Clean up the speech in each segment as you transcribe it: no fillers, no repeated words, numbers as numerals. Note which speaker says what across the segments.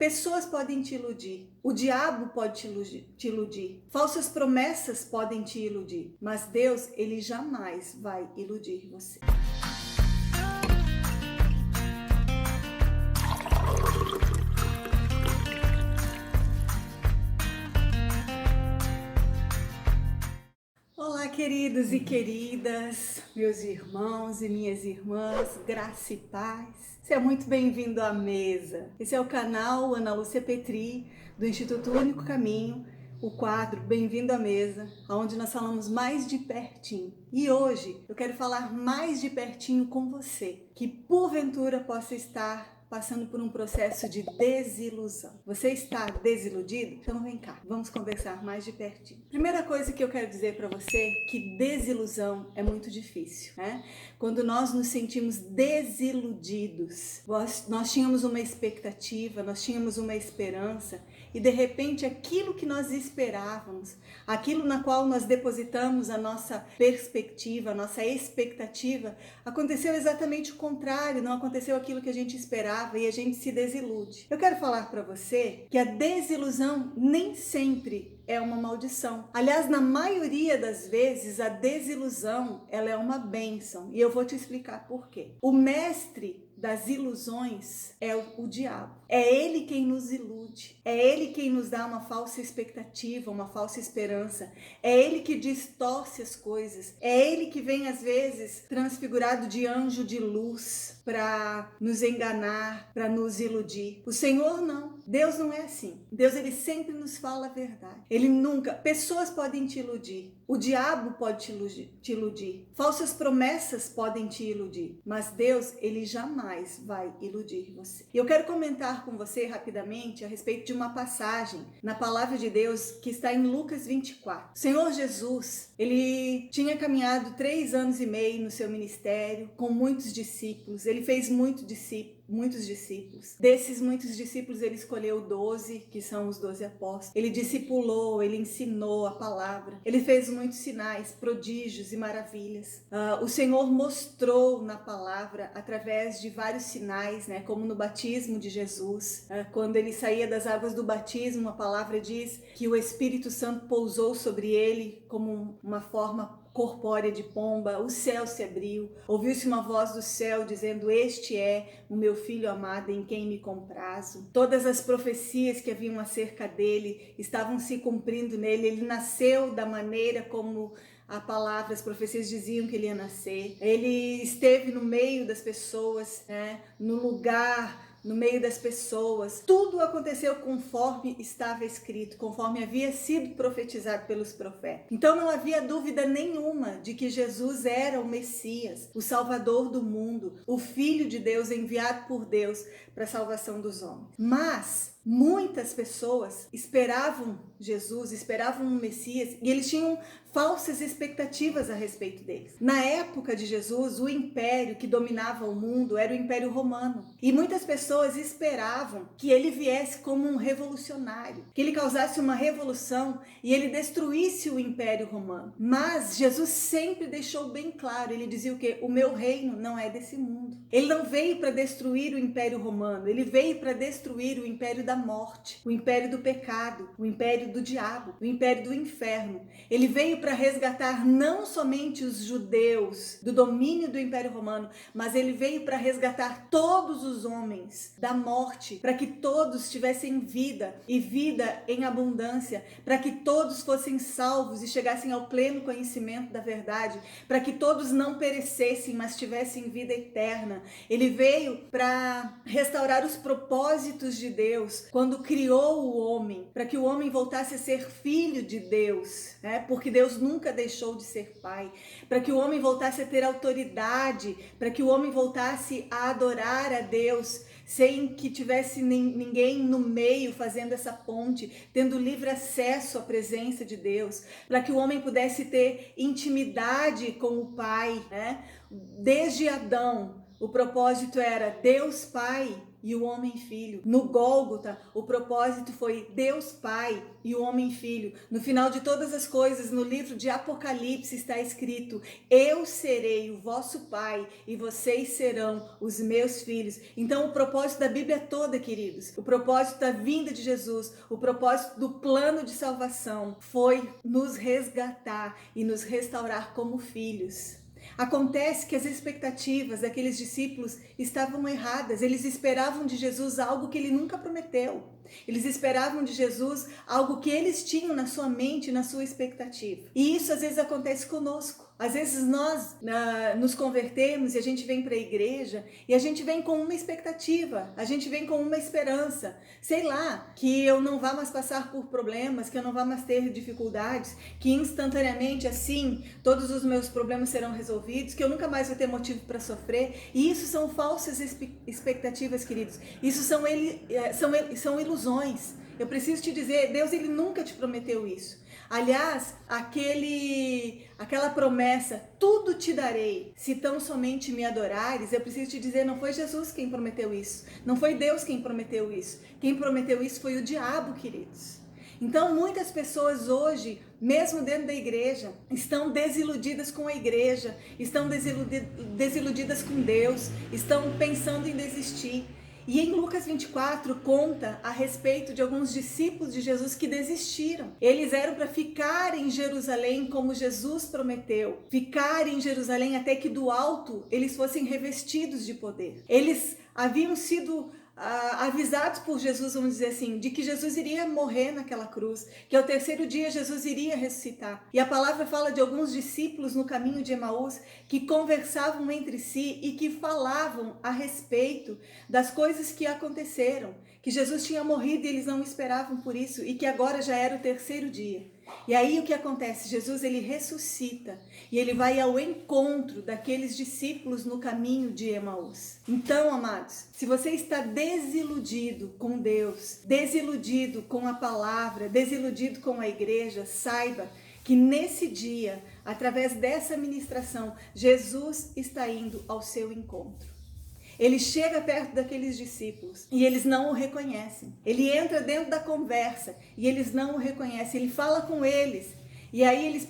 Speaker 1: Pessoas podem te iludir, o diabo pode te iludir, falsas promessas podem te iludir, mas Deus, ele jamais vai iludir você. Olá, queridos e queridas, meus irmãos e minhas irmãs, graça e paz. Seja muito bem-vindo à mesa. Esse é o canal Ana Lúcia Petri, do Instituto Único Caminho, o quadro Bem-vindo à Mesa, onde nós falamos mais de pertinho. E hoje eu quero falar mais de pertinho com você, que porventura possa estar passando por um processo de desilusão. Você está desiludido? Então vem cá, vamos conversar mais de pertinho. Primeira coisa que eu quero dizer para você é que desilusão é muito difícil, né? Quando nós nos sentimos desiludidos, nós tínhamos uma expectativa, nós tínhamos uma esperança e de repente aquilo que nós esperávamos, aquilo na qual nós depositamos a nossa perspectiva, a nossa expectativa, aconteceu exatamente o contrário, não aconteceu aquilo que a gente esperava e a gente se desilude. Eu quero falar para você que a desilusão nem sempre é uma maldição. Aliás, na maioria das vezes, a desilusão ela é uma bênção. E eu vou te explicar por quê. O mestre das ilusões é o diabo. É ele quem nos ilude. É ele quem nos dá uma falsa expectativa, uma falsa esperança. É ele que distorce as coisas. É ele que vem, às vezes, transfigurado de anjo de luz para nos enganar, para nos iludir. O Senhor não. Deus não é assim. Deus, ele sempre nos fala a verdade. Ele nunca... Pessoas podem te iludir. O diabo pode te iludir. Falsas promessas podem te iludir. Mas Deus, ele jamais vai iludir você. E eu quero comentar com você rapidamente a respeito de uma passagem na palavra de Deus que está em Lucas 24. O Senhor Jesus, ele tinha caminhado 3 anos e meio no seu ministério com muitos discípulos. Ele fez muitos discípulos. Desses muitos discípulos, ele escolheu 12, que são os 12 apóstolos. Ele discipulou, ele ensinou a palavra. Ele fez muitos sinais, prodígios e maravilhas. O Senhor mostrou na palavra, através de vários sinais, né, como no batismo de Jesus. Quando ele saía das águas do batismo, a palavra diz que o Espírito Santo pousou sobre ele como uma forma corpórea de pomba, o céu se abriu, ouviu-se uma voz do céu dizendo: este é o meu filho amado em quem me comprazo. Todas as profecias que haviam acerca dele estavam se cumprindo nele. Ele nasceu da maneira como a palavra, as profecias diziam que ele ia nascer. Ele esteve no meio das pessoas, né, no lugar, no meio das pessoas. Tudo aconteceu conforme estava escrito, conforme havia sido profetizado pelos profetas. Então não havia dúvida nenhuma de que Jesus era o Messias, o Salvador do mundo, o Filho de Deus enviado por Deus para a salvação dos homens. Mas muitas pessoas esperavam Jesus, esperavam um Messias, e eles tinham falsas expectativas a respeito deles. Na época de Jesus, o império que dominava o mundo era o Império Romano. E muitas pessoas esperavam que ele viesse como um revolucionário, que ele causasse uma revolução e ele destruísse o Império Romano. Mas Jesus sempre deixou bem claro, ele dizia o quê? O meu reino não é desse mundo. Ele não veio para destruir o Império Romano, ele veio para destruir o império da morte, o império do pecado, o império do diabo, o império do inferno. Ele veio para resgatar não somente os judeus do domínio do Império Romano, mas ele veio para resgatar todos os homens da morte, para que todos tivessem vida e vida em abundância, para que todos fossem salvos e chegassem ao pleno conhecimento da verdade, para que todos não perecessem, mas tivessem vida eterna. Ele veio para restaurar os propósitos de Deus quando criou o homem, para que o homem voltasse a ser filho de Deus, né? Porque Deus nunca deixou de ser pai, para que o homem voltasse a ter autoridade, para que o homem voltasse a adorar a Deus sem que tivesse ninguém no meio fazendo essa ponte, tendo livre acesso à presença de Deus, para que o homem pudesse ter intimidade com o Pai, né? Desde Adão, o propósito era Deus Pai e o homem filho. No Gólgota, o propósito foi Deus Pai e o homem filho. No final de todas as coisas, no livro de Apocalipse está escrito: eu serei o vosso pai e vocês serão os meus filhos. Então o propósito da Bíblia toda, queridos, o propósito da vinda de Jesus, o propósito do plano de salvação foi nos resgatar e nos restaurar como filhos. Acontece que as expectativas daqueles discípulos estavam erradas. Eles esperavam de Jesus algo que ele nunca prometeu. Eles esperavam de Jesus algo que eles tinham na sua mente, na sua expectativa. E isso às vezes acontece conosco. Às vezes nós nos convertemos e a gente vem para a igreja e a gente vem com uma expectativa, a gente vem com uma esperança. Sei lá, que eu não vá mais passar por problemas, que eu não vá mais ter dificuldades, que instantaneamente assim todos os meus problemas serão resolvidos, que eu nunca mais vou ter motivo para sofrer. E isso são falsas expectativas, queridos. Isso são ilusões. Eu preciso te dizer, Deus ele nunca te prometeu isso. Aliás, aquela promessa, tudo te darei, se tão somente me adorares, eu preciso te dizer, não foi Jesus quem prometeu isso, não foi Deus quem prometeu isso. Quem prometeu isso foi o diabo, queridos. Então, muitas pessoas hoje, mesmo dentro da igreja, estão desiludidas com a igreja, estão desiludidas com Deus, estão pensando em desistir. E em Lucas 24 conta a respeito de alguns discípulos de Jesus que desistiram. Eles eram para ficar em Jerusalém como Jesus prometeu. Ficar em Jerusalém até que do alto eles fossem revestidos de poder. Eles haviam sido avisados por Jesus, vamos dizer assim, de que Jesus iria morrer naquela cruz, que ao terceiro dia Jesus iria ressuscitar. E a palavra fala de alguns discípulos no caminho de Emaús que conversavam entre si e que falavam a respeito das coisas que aconteceram, que Jesus tinha morrido e eles não esperavam por isso e que agora já era o terceiro dia. E aí o que acontece? Jesus ele ressuscita e ele vai ao encontro daqueles discípulos no caminho de Emaús. Então, amados, se você está desiludido com Deus, desiludido com a palavra, desiludido com a igreja, saiba que nesse dia, através dessa ministração, Jesus está indo ao seu encontro. Ele chega perto daqueles discípulos e eles não o reconhecem. Ele entra dentro da conversa e eles não o reconhecem. Ele fala com eles e aí ele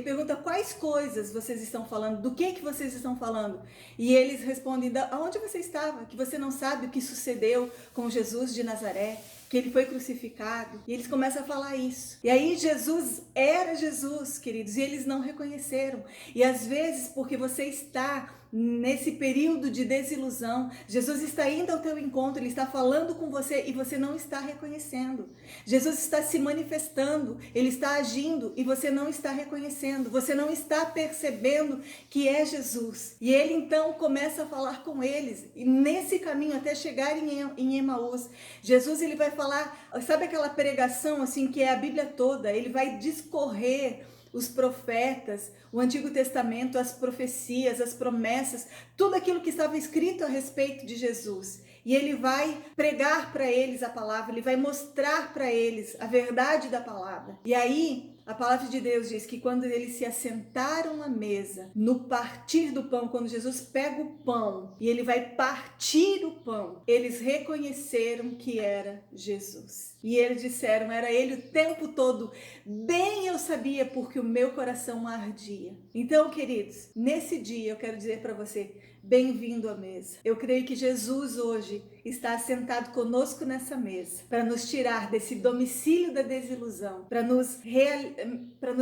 Speaker 1: pergunta quais coisas vocês estão falando, do que vocês estão falando. E eles respondem, aonde você estava? Que você não sabe o que sucedeu com Jesus de Nazaré, que ele foi crucificado. E eles começam a falar isso. E aí Jesus era Jesus, queridos, e eles não reconheceram. E às vezes, porque você está nesse período de desilusão, Jesus está indo ao teu encontro, ele está falando com você e você não está reconhecendo. Jesus está se manifestando, ele está agindo e você não está reconhecendo, você não está percebendo que é Jesus. E ele então começa a falar com eles, e nesse caminho até chegar em Emaús, Jesus ele vai falar, sabe aquela pregação assim que é a Bíblia toda, ele vai discorrer os profetas, o Antigo Testamento, as profecias, as promessas, tudo aquilo que estava escrito a respeito de Jesus. E ele vai pregar para eles a palavra, ele vai mostrar para eles a verdade da palavra. E aí, a palavra de Deus diz que quando eles se assentaram à mesa, no partir do pão, quando Jesus pega o pão e ele vai partir o pão, eles reconheceram que era Jesus. E eles disseram, era ele o tempo todo. Bem eu sabia, porque o meu coração ardia. Então, queridos, nesse dia eu quero dizer para você, bem-vindo à mesa. Eu creio que Jesus hoje está sentado conosco nessa mesa para nos tirar desse domicílio da desilusão, para nos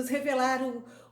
Speaker 1: revelar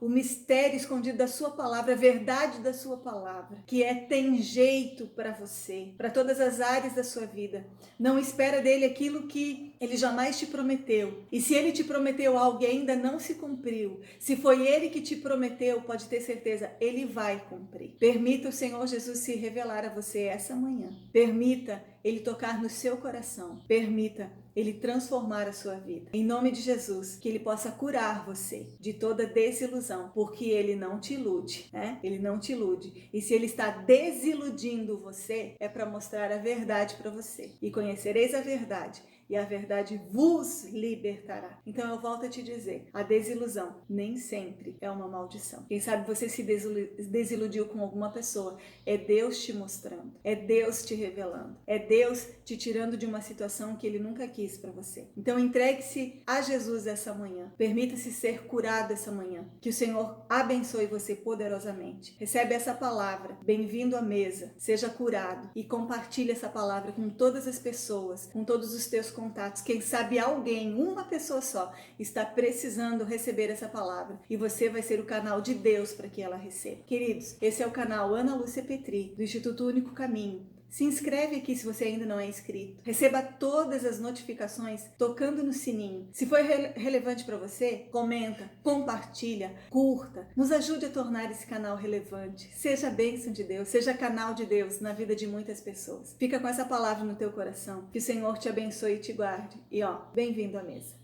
Speaker 1: o mistério escondido da sua palavra, a verdade da sua palavra, que tem jeito para você, para todas as áreas da sua vida. Não espera dele aquilo que ele jamais te prometeu. E se ele te prometeu algo e ainda não se cumpriu, se foi ele que te prometeu, pode ter certeza, ele vai cumprir. Permita o Senhor Jesus se revelar a você essa manhã. Permita ele tocar no seu coração. Permita ele transformar a sua vida. Em nome de Jesus, que ele possa curar você de toda desilusão, porque ele não te ilude, né? Ele não te ilude. E se ele está desiludindo você, é para mostrar a verdade para você. E conhecereis a verdade, e a verdade vos libertará. Então eu volto a te dizer, a desilusão nem sempre é uma maldição. Quem sabe você se desiludiu com alguma pessoa, é Deus te mostrando, é Deus te revelando, é Deus te tirando de uma situação que Ele nunca quis para você. Então entregue-se a Jesus essa manhã, permita-se ser curado essa manhã, que o Senhor abençoe você poderosamente. Recebe essa palavra, bem-vindo à mesa, seja curado e compartilhe essa palavra com todas as pessoas, com todos os teus contatos. Quem sabe alguém, uma pessoa só, está precisando receber essa palavra e você vai ser o canal de Deus para que ela receba. Queridos, esse é o canal Ana Lúcia Petri, do Instituto Único Caminho. Se inscreve aqui se você ainda não é inscrito. Receba todas as notificações tocando no sininho. Se foi relevante para você, comenta, compartilha, curta. Nos ajude a tornar esse canal relevante. Seja a bênção de Deus, seja canal de Deus na vida de muitas pessoas. Fica com essa palavra no teu coração. Que o Senhor te abençoe e te guarde. E bem-vindo à mesa.